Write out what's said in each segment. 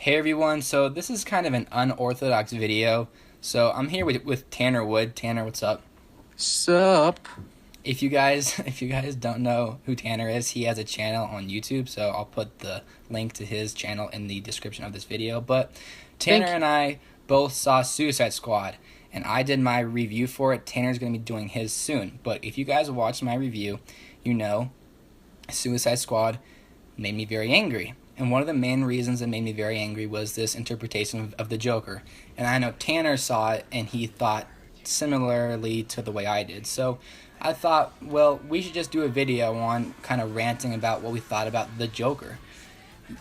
Hey everyone, so this is kind of an unorthodox video. So I'm here with Tanner Wood. Tanner, what's up? Sup? If you guys don't know who Tanner is, he has a channel on YouTube, so I'll put the link to his channel in the description of this video. But Tanner Thank and you. I both saw Suicide Squad, and I did my review for it. Tanner's going to be doing his soon. But if you guys watched my review, you know Suicide Squad made me very angry. And one of the main reasons it made me very angry was this interpretation of the Joker. And I know Tanner saw it and he thought similarly to the way I did. So I thought, well, we should just do a video on kind of ranting about what we thought about the Joker,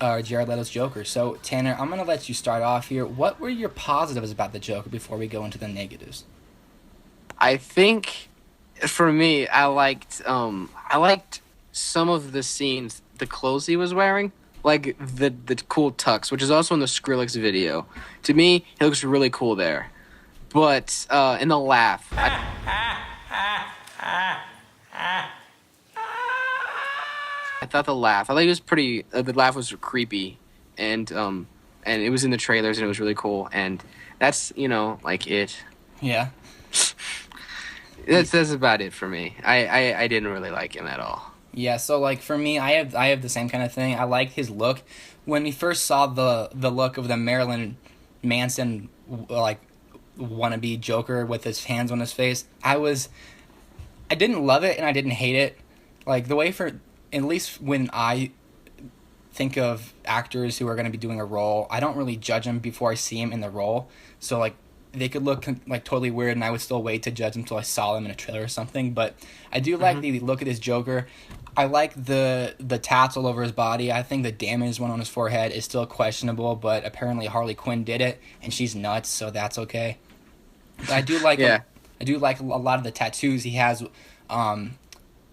or Jared Leto's Joker. So Tanner, I'm going to let you start off here. What were your positives about the Joker before we go into the negatives? I think for me, I liked some of the scenes, the clothes he was wearing, like the cool tux, which is also in the Skrillex video. To me, he looks really cool there. But in the laugh, I thought I thought he was pretty. The laugh was creepy, and it was in the trailers and it was really cool. And that's like it. Yeah. That's about it for me. I didn't really like him at all. Yeah, so like for me, I have the same kind of thing. I like his look. When we first saw the look of the Marilyn Manson like wannabe Joker with his hands on his face, I didn't love it and I didn't hate it. Like the way for at least when I think of actors who are going to be doing a role, I don't really judge them before I see them in the role. So like they could look like totally weird, and I would still wait to judge them until I saw them in a trailer or something. But I do like Hmm. the look of this Joker. I like the tats all over his body. I think the damage one on his forehead is still questionable, but apparently Harley Quinn did it, and she's nuts, so that's okay. But Yeah. I do like a lot of the tattoos. He has um,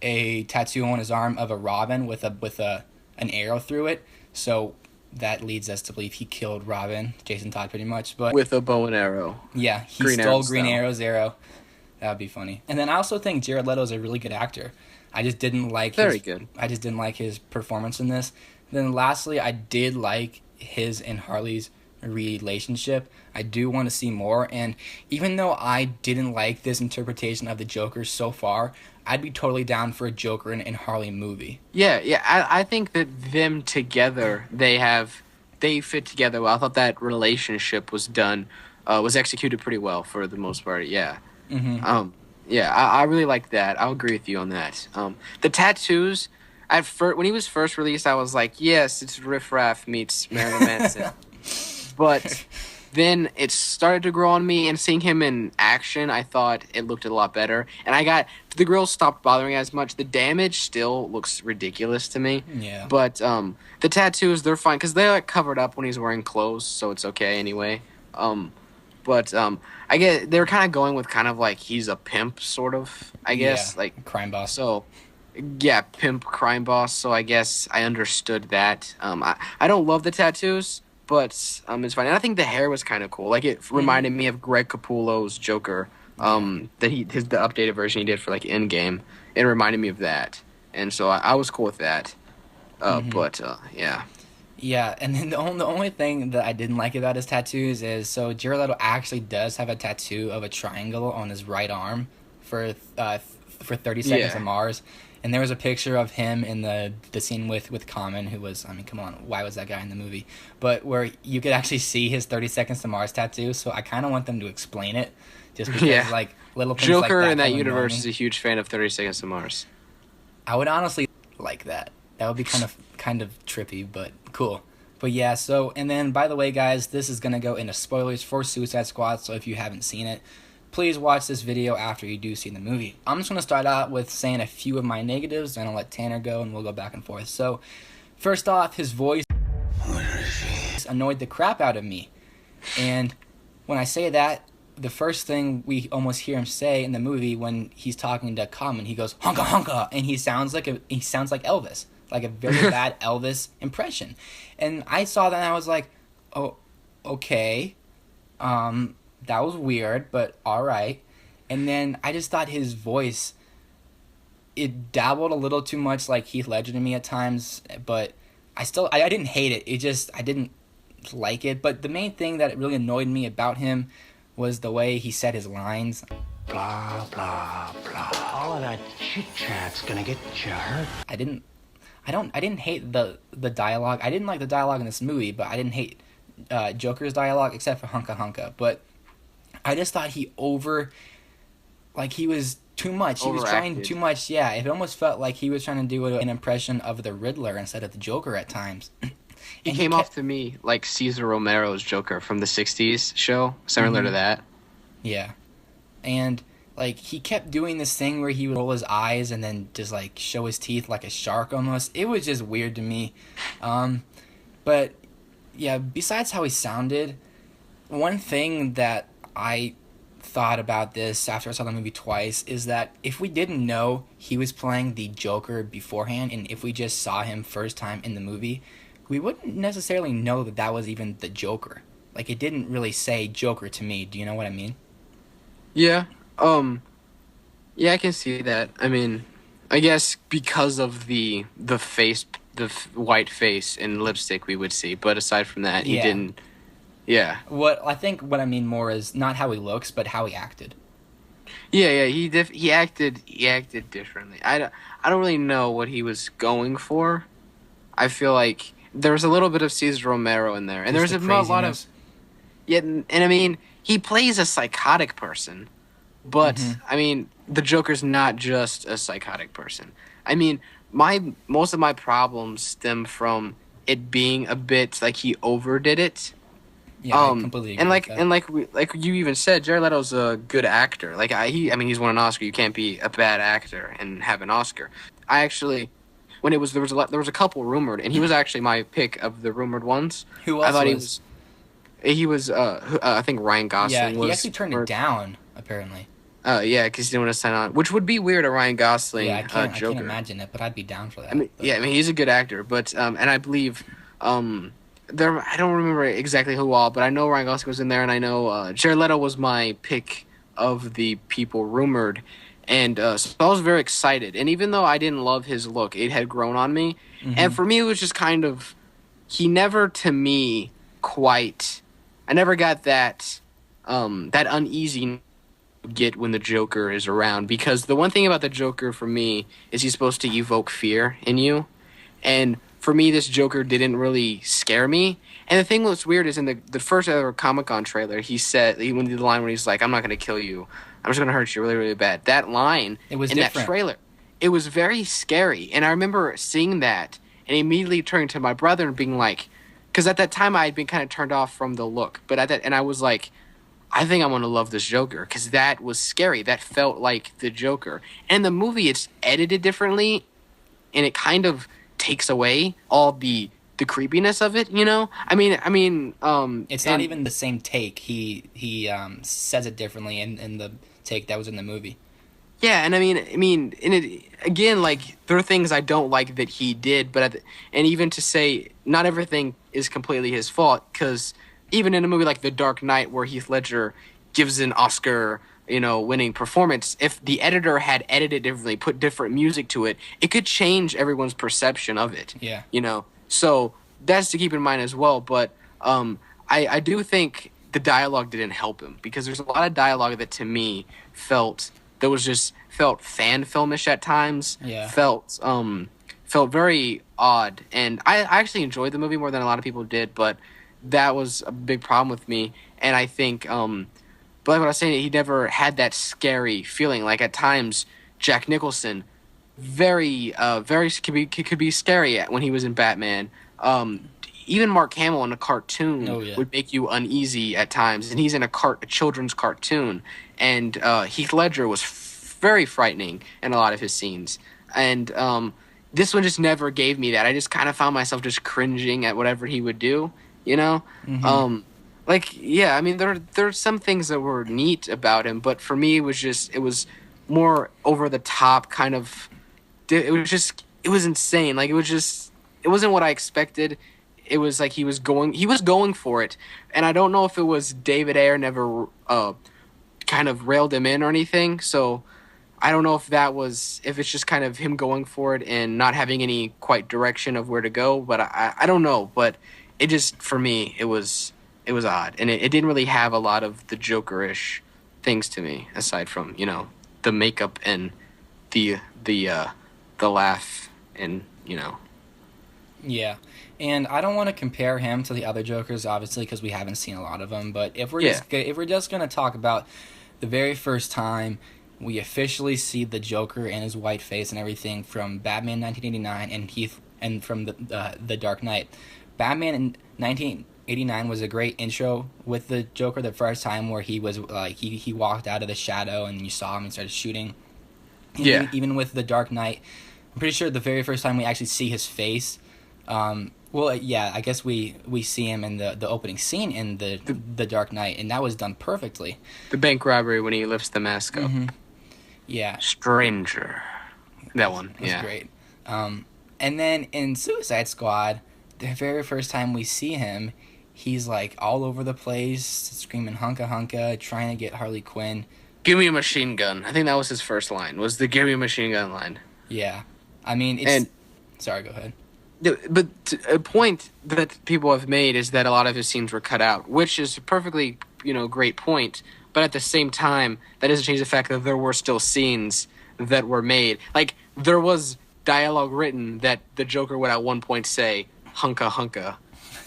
a tattoo on his arm of a robin with a an arrow through it. So that leads us to believe he killed Robin, Jason Todd, pretty much. But With a bow and arrow, yeah, he Green Arrow stole Green style. Arrow's arrow. That would be funny. And then I also think Jared Leto is a really good actor. I just didn't like Very his good. I just didn't like his performance in this. Then lastly, I did like his and Harley's relationship. I do want to see more, and even though I didn't like this interpretation of the Joker so far, I'd be totally down for a Joker and Harley movie. Yeah, yeah. I think that them together, they fit together well. I thought that relationship was executed pretty well for the most part. Yeah. Mm-hmm. Um, yeah. I really like that. I'll agree with you on that. The tattoos. At first, when he was first released, I was like, yes, it's Riff Raff meets Marilyn Manson. But then it started to grow on me, and seeing him in action, I thought it looked a lot better. And the girls stopped bothering as much. The damage still looks ridiculous to me, Yeah. but the tattoos, they're fine because they're like covered up when he's wearing clothes, so it's okay anyway. But I get they're kind of going with kind of like he's a pimp, sort of. I Yeah. guess like Crime boss. so. Yeah, pimp crime boss. So I guess I understood that. I don't love the tattoos, but it's fine. And I think the hair was kind of cool. Like it Mm-hmm. reminded me of Greg Capullo's Joker. Yeah. The updated version he did for like Endgame. It reminded me of that, and so I was cool with that. Mm-hmm. But yeah, Yeah, and then the only thing that I didn't like about his tattoos is so Jared Leto actually does have a tattoo of a triangle on his right arm for 30 Seconds of yeah, Mars, and there was a picture of him in the scene with Common, who was, I mean, come on, why was that guy in the movie? But where you could actually see his 30 Seconds to Mars tattoo, so I kind of want them to explain it, just because yeah. like little things like Joker that in that kind of annoy universe me. is a huge fan of 30 Seconds to Mars. I would honestly like that. That would be kind of trippy, but cool. But yeah, so and then by the way, guys, this is gonna go into spoilers for Suicide Squad. So if you haven't seen it, please watch this video after you do see the movie. I'm just gonna start out with saying a few of my negatives, and I'll let Tanner go, and we'll go back and forth. So first off, his voice annoyed the crap out of me, and when I say that, the first thing we almost hear him say in the movie when he's talking to Common, he goes honka honka, and he sounds like Elvis, like a very bad Elvis impression. And I saw that and I was like, oh, okay, that was weird, but all right. And then I just thought his voice, it dabbled a little too much like Heath Ledger to me at times, but I didn't hate it. It just I didn't like it. But the main thing that really annoyed me about him was the way he said his lines. Blah, blah, blah. All of that chit-chat's gonna get you hurt. I didn't hate the dialogue. I didn't like the dialogue in this movie, but I didn't hate Joker's dialogue except for Hunka Hunka. But I just thought he was too much. He was trying too much. Yeah, it almost felt like he was trying to do an impression of the Riddler instead of the Joker at times. He came off to me like Cesar Romero's Joker from the 60s show, similar to that. Yeah. And like he kept doing this thing where he would roll his eyes and then just like show his teeth like a shark almost. It was just weird to me. But yeah, besides how he sounded, one thing that I thought about this after I saw the movie twice is that if we didn't know he was playing the Joker beforehand, and if we just saw him first time in the movie, we wouldn't necessarily know that that was even the Joker. Like, it didn't really say Joker to me. Do you know what I mean? Yeah. Yeah, I can see that. I mean, I guess because of the face, white face and lipstick we would see, but aside from that, he didn't. Yeah. What I mean more is not how he looks, but how he acted. Yeah. He acted differently. I don't really know what he was going for. I feel like there was a little bit of Cesar Romero in there, and there was a lot of. Yeah, and I mean, he plays a psychotic person, but I mean, the Joker's not just a psychotic person. I mean, most of my problems stem from it being a bit like he overdid it. Yeah, I completely agree with that. And like you even said, Jared Leto's a good actor. Like I mean, he's won an Oscar. You can't be a bad actor and have an Oscar. I actually, when there was a couple rumored, and he was actually my pick of the rumored ones. Who else I thought he was I think Ryan Gosling was. Yeah, he actually turned it down apparently. Yeah, because he didn't want to sign on, which would be weird. A Ryan Gosling Yeah, I Joker. can't imagine it, but I'd be down for that. I mean, he's a good actor, but and I believe I don't remember exactly who all, but I know Ryan Gosling was in there, and I know Jared Leto was my pick of the people rumored, and so I was very excited. And even though I didn't love his look, it had grown on me, and for me it was just kind of, he never to me quite. I never got that uneasy get when the Joker is around, because the one thing about the Joker for me is he's supposed to evoke fear in you, and for me this Joker didn't really scare me. And the thing that's weird is in the first ever Comic-Con trailer, he went to the line where he's like, "I'm not going to kill you, I'm just going to hurt you really, really bad." That line that trailer, it was very scary, and I remember seeing that and immediately turning to my brother and being like, because at that time I had been kind of turned off from the look, and I was like, I think I'm going to love this Joker, because that was scary. That felt like the Joker. And the movie, it's edited differently, and it kind of takes away all the creepiness of it, you know? I mean, it's not even the same take. He says it differently in the take that was in the movie. Yeah, and I mean, in it again, like, there are things I don't like that he did, and even to say not everything is completely his fault, because even in a movie like The Dark Knight, where Heath Ledger gives an Oscar, winning performance, if the editor had edited differently, put different music to it, it could change everyone's perception of it. Yeah. So that's to keep in mind as well. But I do think the dialogue didn't help him, because there's a lot of dialogue that to me felt fan filmish at times. Yeah. Felt very odd, and I actually enjoyed the movie more than a lot of people did, but that was a big problem with me. And I think, but like what I was saying, he never had that scary feeling. Like at times, Jack Nicholson, very could be scary when he was in Batman. Even Mark Hamill in a cartoon would make you uneasy at times, and he's in a children's cartoon. And Heath Ledger was very frightening in a lot of his scenes, and this one just never gave me that. I just kind of found myself just cringing at whatever he would do. I mean, there are some things that were neat about him, but for me, it was more over the top kind of. It was insane. Like, it wasn't what I expected. It was like he was going for it, and I don't know if it was David Ayer never kind of railed him in or anything. So I don't know if it's just kind of him going for it and not having any quite direction of where to go. But I don't know. But it just, for me, it was odd, and it didn't really have a lot of the Joker-ish things to me, aside from the makeup and the the laugh, and Yeah, and I don't want to compare him to the other Jokers, obviously, because we haven't seen a lot of them. But if we're just gonna talk about the very first time we officially see the Joker and his white face and everything from Batman 1989 and from the Dark Knight. Batman in 1989 was a great intro with the Joker. The first time where he was like he walked out of the shadow and you saw him and started shooting. And even with the Dark Knight, I'm pretty sure the very first time we actually see his face. I guess we see him in the opening scene in the Dark Knight, and that was done perfectly. The bank robbery when he lifts the mask up. Mm-hmm. Yeah. Stranger. That one. That was great. And then in Suicide Squad, the very first time we see him, he's like all over the place, screaming "hunka hunka," trying to get Harley Quinn. Give me a machine gun. I think that was his first line. Was the "Give me a machine gun" line? Yeah, I mean, sorry, go ahead. But a point that people have made is that a lot of his scenes were cut out, which is a perfectly, great point. But at the same time, that doesn't change the fact that there were still scenes that were made. Like, there was dialogue written that the Joker would at one point say, "hunka hunka."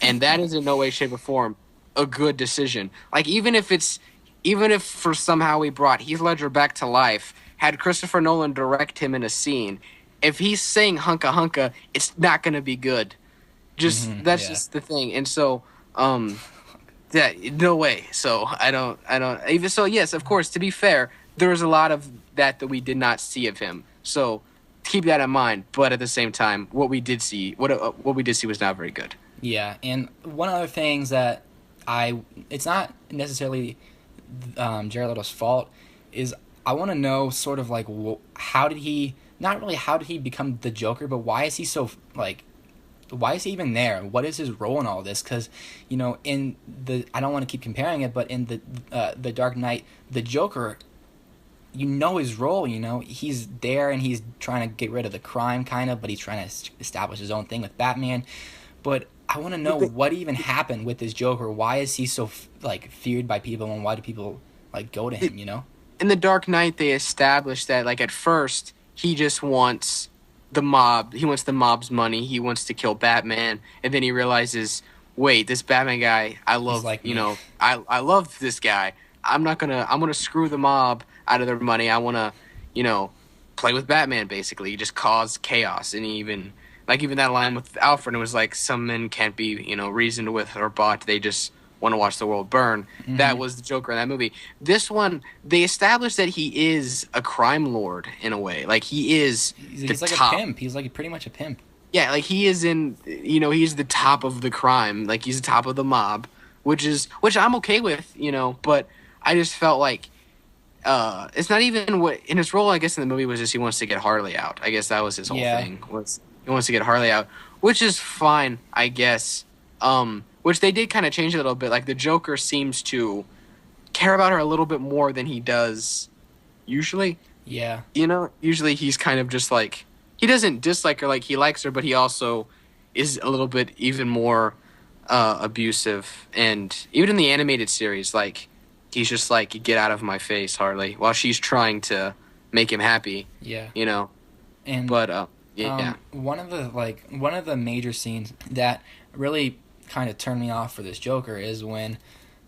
And that is in no way, shape, or form a good decision. Like, even if for somehow we brought Heath Ledger back to life, had Christopher Nolan direct him in a scene, if he's saying "hunka hunka," it's not going to be good. Just just the thing. And so, no way. So I don't even. So yes, of course. To be fair, there was a lot of that we did not see of him. So keep that in mind. But at the same time, what we did see was not very good. Yeah, and one of the things that it's not necessarily Jared Leto's fault, is I want to know sort of like how did he become the Joker, but why is he so why is he even there? What is his role in all this? Because in I don't want to keep comparing it, but in the Dark Knight, the Joker, his role. He's there and he's trying to get rid of the crime, kind of, but he's trying to establish his own thing with Batman. But I want to know what even happened with this Joker. Why is he so feared by people, and why do people go to him? In the Dark Knight, they established that at first he just wants the mob. He wants the mob's money. He wants to kill Batman, and then he realizes, wait, this Batman guy, I love. I love this guy. I'm gonna screw the mob out of their money. I wanna, play with Batman. Basically, he just cause chaos, and even that line with Alfred, it was like, some men can't be, reasoned with or bought. They just want to watch the world burn. Mm-hmm. That was the Joker in that movie. This one, they established that he is a crime lord in a way. Like, he's like top. A pimp. He's pretty much a pimp. Yeah, he is he's the top of the crime. Like, he's the top of the mob, which I'm okay with, but I just felt like it's not even what in his role. I guess in the movie was just he wants to get Harley out. I guess that was his whole thing. He wants to get Harley out, which is fine, I guess. Which they did kind of change a little bit. Like, the Joker seems to care about her a little bit more than he does usually. Yeah. Usually he's kind of just he doesn't dislike her, he likes her, but he also is a little bit even more abusive. And even in the animated series, he's just get out of my face, Harley, while she's trying to make him happy. Yeah. And but yeah. One of the major scenes that really kind of turned me off for this Joker is when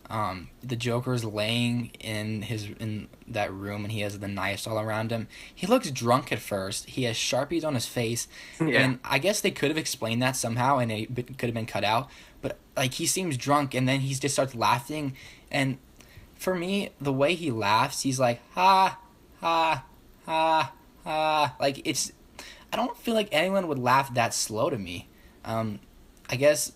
the Joker's laying in that room and he has the knives all around him. He looks drunk at first. He has Sharpies on his face. Yeah. And I guess they could have explained that somehow and it could have been cut out. But he seems drunk and then he just starts laughing. And for me, the way he laughs, he's like, ha, ha, ha, ha. I don't feel like anyone would laugh that slow to me. I guess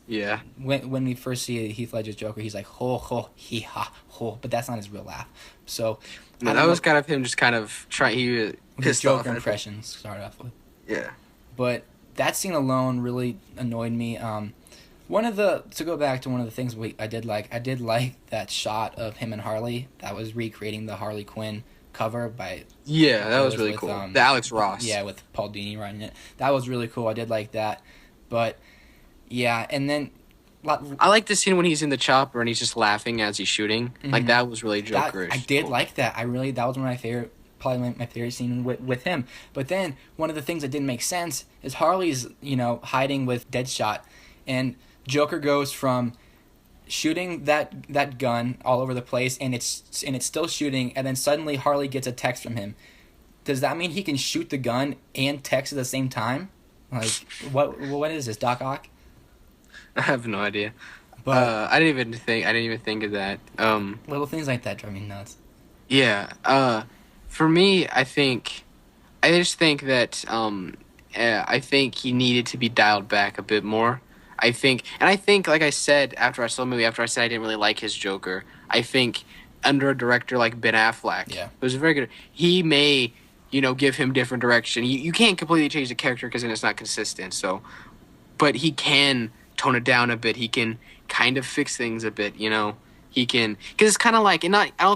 when we first see Heath Ledger's Joker, he's like, ho, ho, he, ha, ho. But that's not his real laugh. So no, that was kind of him just kind of trying. He his Joker impressions started off with. Yeah. But that scene alone really annoyed me. To go back to one of the things I did like that shot of him and Harley that was recreating the Harley Quinn cover by. Yeah, that was really cool. The Alex Ross. Yeah, with Paul Dini writing it. That was really cool. I did like that. But yeah, and then I like the scene when he's in the chopper and he's just laughing as he's shooting. Like that was really That I Jokerish. did like that. That was one of my favorite, probably my favorite scene with him. But then one of the things that didn't make sense is Harley's hiding with Deadshot, and Joker goes from shooting that gun all over the place, and it's still shooting, and then suddenly Harley gets a text from him. Does that mean he can shoot the gun and text at the same time? Like what is this, Doc Ock? I have no idea. But I didn't even think of that. little things like that drive me nuts. Yeah. For me, I just think that I think he needed to be dialed back a bit more. I think, like I said after I saw the movie, after I said I didn't really like his Joker, I think under a director like Ben Affleck, Yeah. who's very good, he may, give him different direction. You can't completely change the character because then it's not consistent. So, but he can tone it down a bit. He can kind of fix things a bit. He can, because it's kind of like,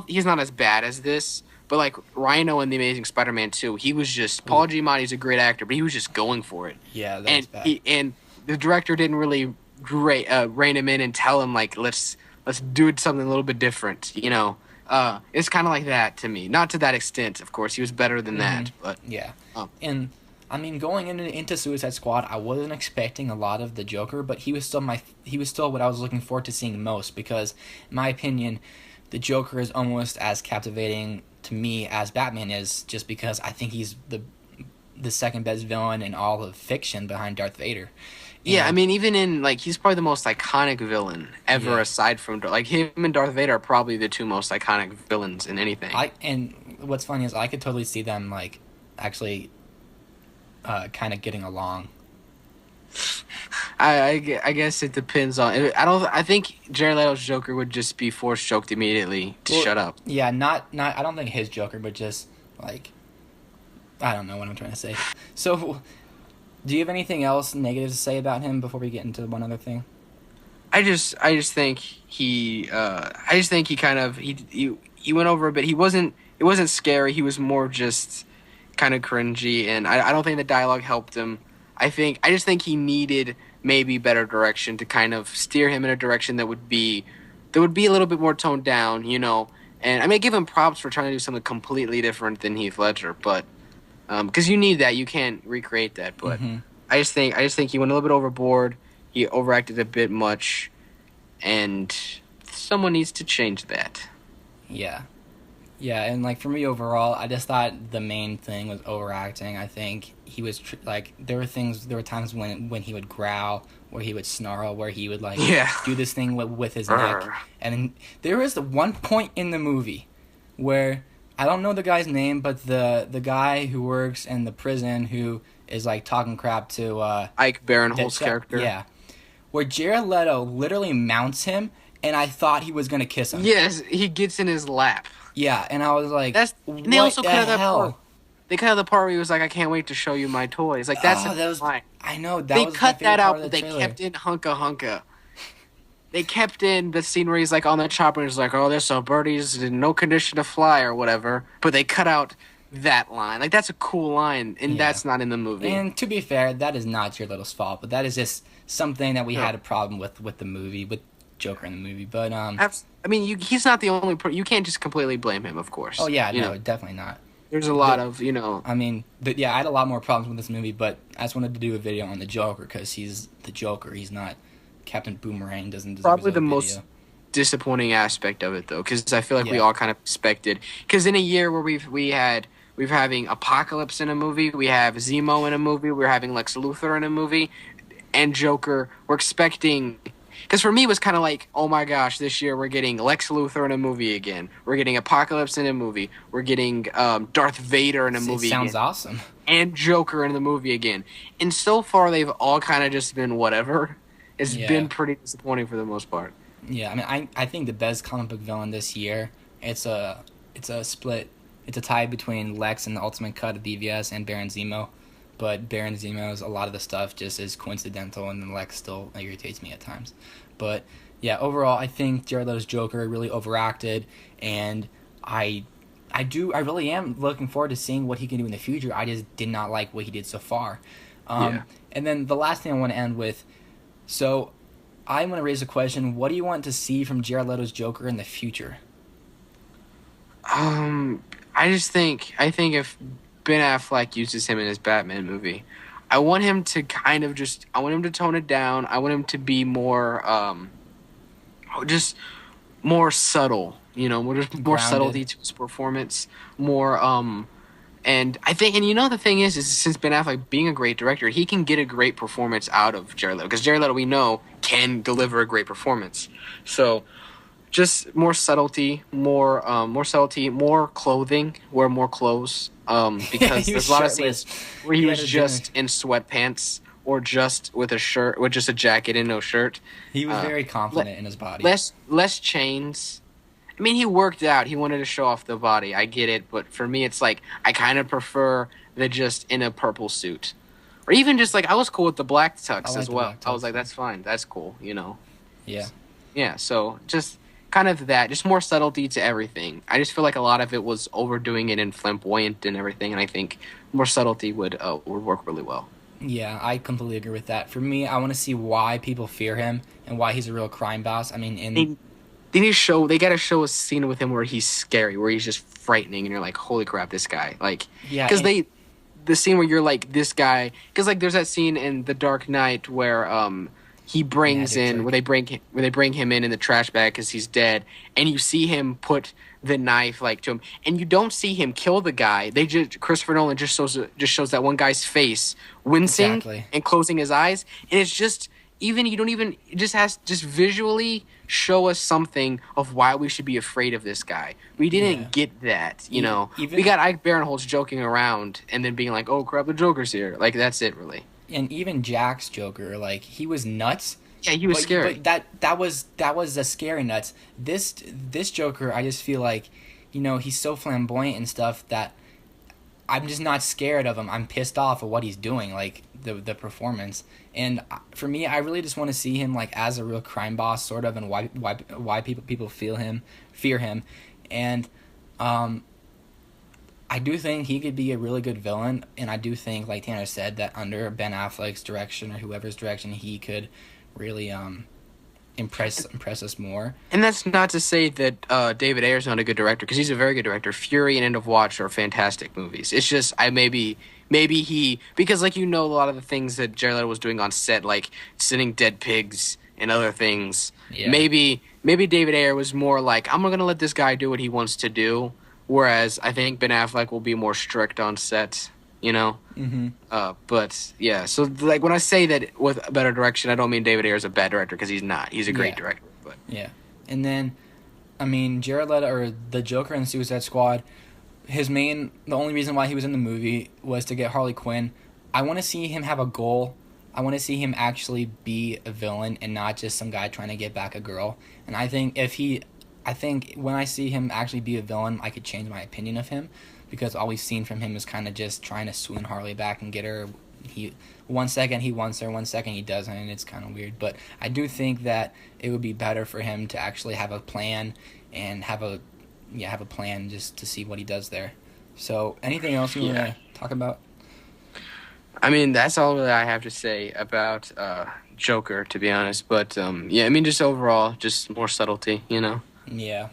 he's not as bad as this. But like Rhino in The Amazing Spider-Man 2, he was just Paul Giamatti's a great actor, but he was just going for it. Yeah, that's bad. And the director didn't really rein him in and tell him like let's do something a little bit different. It's kind of like that to me. Not to that extent, of course. He was better than that, but yeah. And I mean, going into Suicide Squad, I wasn't expecting a lot of the Joker, but he was still what I was looking forward to seeing most, because in my opinion, the Joker is almost as captivating to me as Batman is, just because I think he's the second best villain in all of fiction behind Darth Vader. Yeah, I mean, even in he's probably the most iconic villain ever, aside from him and Darth Vader are probably the two most iconic villains in anything. And what's funny is I could totally see them actually kind of getting along. I guess it depends on. I think Jared Leto's Joker would just be force choked immediately to shut up. Yeah, not. I don't think his Joker, but just I don't know what I'm trying to say. So, do you have anything else negative to say about him before we get into one other thing? I just think he kind of he went over a bit. It wasn't scary. He was more just kind of cringy, and I don't think the dialogue helped him. I just think he needed maybe better direction to kind of steer him in a direction that would be a little bit more toned down, And I mean, give him props for trying to do something completely different than Heath Ledger, but because you need that, you can't recreate that. But I just think he went a little bit overboard. He overacted a bit much, and someone needs to change that. Yeah. Yeah, and for me overall, I just thought the main thing was overacting. I think he was there were times when he would growl, where he would snarl, where he would do this thing with his neck. And there is the one point in the movie where I don't know the guy's name, but the guy who works in the prison who is talking crap to Ike Barinholtz's character. Yeah. Where Jared Leto literally mounts him, and I thought he was gonna kiss him. Yes, he gets in his lap. Yeah, and I was like, and they also cut out that hell? part. They cut out the part where he was like, "I can't wait to show you my toys." That's fine. I know they was cut my favorite that out, part of but the they trailer. kept in hunka hunka. They kept in the scene where he's on the chopper and he's like, "Oh, there's some birdies in no condition to fly" or whatever. But they cut out that line. That's a cool line, and that's not in the movie. And to be fair, that is not Jared Leto's fault, but that is just something that we had a problem with the movie, with Joker in the movie. But I mean, he's not the only. You can't just completely blame him, of course. Oh yeah, no, definitely not. There's a lot of I mean, I had a lot more problems with this movie, but I just wanted to do a video on the Joker because he's the Joker. He's not Captain Boomerang. Doesn't deserve probably his the own most video. disappointing aspect of it, though, because I feel like we all kind of expected. Because in a year where we're having Apocalypse in a movie, we have Zemo in a movie, we're having Lex Luthor in a movie, and Joker. We're expecting. Because for me, it was kind of like, oh my gosh, this year we're getting Lex Luthor in a movie again. We're getting Apocalypse in a movie. We're getting Darth Vader in a movie again. Sounds awesome. And Joker in the movie again. And so far, they've all kind of just been whatever. It's been pretty disappointing for the most part. Yeah, I mean, I think the best comic book villain this year, it's a split. It's a tie between Lex and the Ultimate Cut of BVS and Baron Zemo. But Baron Zemo's, a lot of the stuff just is coincidental, and then Lex still irritates me at times. But yeah, overall, I think Jared Leto's Joker really overacted, and I really am looking forward to seeing what he can do in the future. I just did not like what he did so far. And then the last thing I want to end with, so I'm going to raise a question. What do you want to see from Jared Leto's Joker in the future? I think if Ben Affleck uses him in his Batman movie, I want him to I want him to tone it down. I want him to be more, just more subtle, more subtlety Grounded. to his performance, more, and I think, and the thing is since Ben Affleck being a great director, he can get a great performance out of Jared Leto, because Jared Leto, we know, can deliver a great performance. So, just more subtlety, more subtlety, more clothing, wear more clothes. Because He was there's a lot of shirtless. scenes where he He was had a just in sweatpants or just with a shirt, with just a jacket and no shirt. He was very Le- confident in his body. less chains. I mean, he worked out. He wanted to show off the body. I get it, but for me, it's like I kind of prefer the just in a purple suit, or even just like I was cool with the black I tux like as the well. black I was tux. like, that's fine, that's cool, Yeah. Yeah, so just kind of that, just more subtlety to everything. I just feel like a lot of it was overdoing it and flamboyant and everything, and I think more subtlety would work really well. Yeah, I completely agree with that. For me, I want to see why people fear him and why he's a real crime boss. I mean, in They gotta show a scene with him where he's scary, where he's just frightening, and you're like, holy crap, this guy. Like, yeah, because the scene where you're like, this guy, because like there's that scene in The Dark Knight where he brings Magic in trick. where they bring him in the trash bag because he's dead, and you see him put the knife like to him, and you don't see him kill the guy. They just Christopher Nolan just shows that one guy's face wincing Exactly. and closing his eyes, and it's just even you don't even it just has just visually show us something of why we should be afraid of this guy. We didn't Yeah. get that, Even we got Ike Barinholtz joking around and then being like, "Oh crap, the Joker's here." Like that's it, really. and even Jack's Joker, like he was nuts. Yeah, he was scary. But that was a scary nuts. This Joker, I just feel like, he's so flamboyant and stuff that I'm just not scared of him. I'm pissed off at what he's doing, like the performance. And for me, I really just want to see him like as a real crime boss, sort of, and why people fear him, and I do think he could be a really good villain, and I do think, like Tanner said, that under Ben Affleck's direction or whoever's direction, he could really impress us more. And that's not to say that David Ayer's not a good director, because he's a very good director. Fury and End of Watch are fantastic movies. It's just maybe he, because like a lot of the things that Jared Leto was doing on set, like sending dead pigs and other things. Yeah. Maybe David Ayer was more like, I'm gonna let this guy do what he wants to do, whereas I think Ben Affleck will be more strict on set. Mm-hmm. But yeah, so like when I say that with a better direction, I don't mean David Ayer is a bad director, because he's not. He's a great Yeah. director. But Yeah, and then, I mean, Jared Leto or the Joker in Suicide Squad, the only reason why he was in the movie was to get Harley Quinn. I want to see him have a goal. I want to see him actually be a villain and not just some guy trying to get back a girl. And I think when I see him actually be a villain, I could change my opinion of him, because all we've seen from him is kind of just trying to swoon Harley back and get her. One second he wants her, one second he doesn't, and it's kind of weird. But I do think that it would be better for him to actually have a plan and have a plan just to see what he does there. So anything else you want to talk about? I mean, that's all that I have to say about Joker, to be honest. But yeah, I mean, just overall, just more subtlety. Yeah,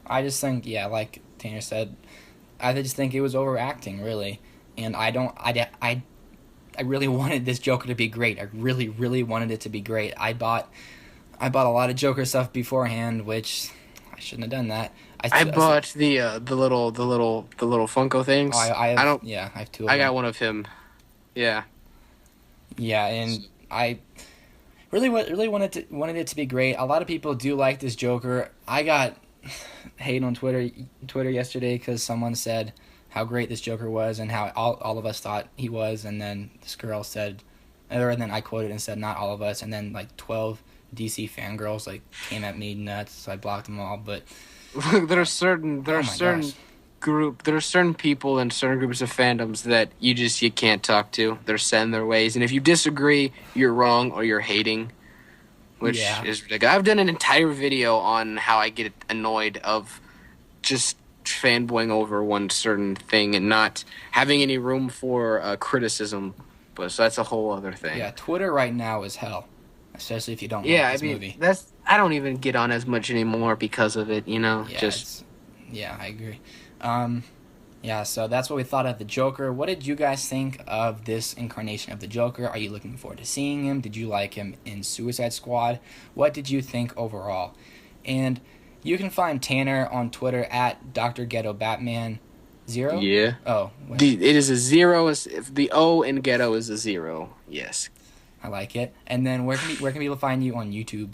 I just think like Tanner said, I just think it was overacting really, and I really wanted this Joker to be great. I really, really wanted it to be great. I bought a lot of Joker stuff beforehand, which I shouldn't have done that. I bought the little Funko things. Oh, I don't. Yeah, I have two. Of I got them. one of him. Yeah. Yeah, and I really wanted it to be great. A lot of people do like this Joker. I got hate on Twitter yesterday because someone said how great this Joker was and how all of us thought he was, and then this girl said, or then I quoted and said not all of us, and then like 12 DC fangirls like came at me nuts, so I blocked them all. But there are certain gosh. there are certain people and certain groups of fandoms that you can't talk to. They're set in their ways, and if you disagree, you're wrong or you're hating, which is ridiculous. I've done an entire video on how I get annoyed of just fanboying over one certain thing and not having any room for criticism. But so that's a whole other thing. Yeah, Twitter right now is hell. especially if you don't Yeah, like I this mean movie. I don't even get on as much anymore because of it. Yeah, I agree. Yeah, so that's what we thought of the Joker. What did you guys think of this incarnation of the Joker? Are you looking forward to seeing him? Did you like him in Suicide Squad? What did you think overall? And you can find Tanner on Twitter at Dr. Ghetto Batman 0. Yeah. Oh, wait, It is a zero. If the O in ghetto is a zero. Yes. I like it. And then where can people find you on YouTube?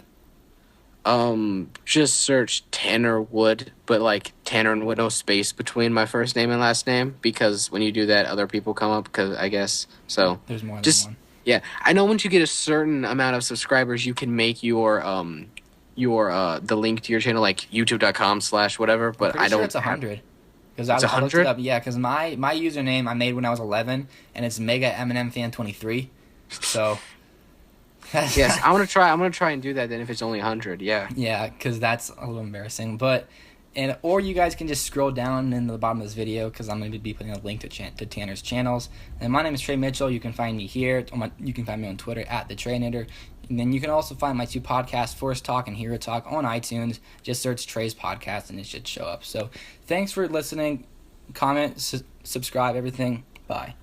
Just search Tanner Wood, but like Tanner and Wood, no space between my first name and last name, because when you do that, other people come up. Because I guess so. There's more than Just one. yeah, I know once you get a certain amount of subscribers, you can make your the link to your channel like youtube.com/whatever. But Pretty I sure don't. it's 100. Because I It's looked it 100? up. Yeah, because my username I made when I was 11, and it's Mega Eminem Fan 23. So. Yes, I'm gonna try and do that then if it's only 100. Yeah. Yeah, because that's a little embarrassing. But or you guys can just scroll down in the bottom of this video because I'm going to be putting a link to Tanner's channels. And my name is Trey Mitchell. You can find me here. You can find me on Twitter at the Treynator. And then you can also find my two podcasts, Force Talk and Hero Talk, on iTunes. Just search Trey's podcast and it should show up. So thanks for listening. Comment, subscribe, everything. Bye.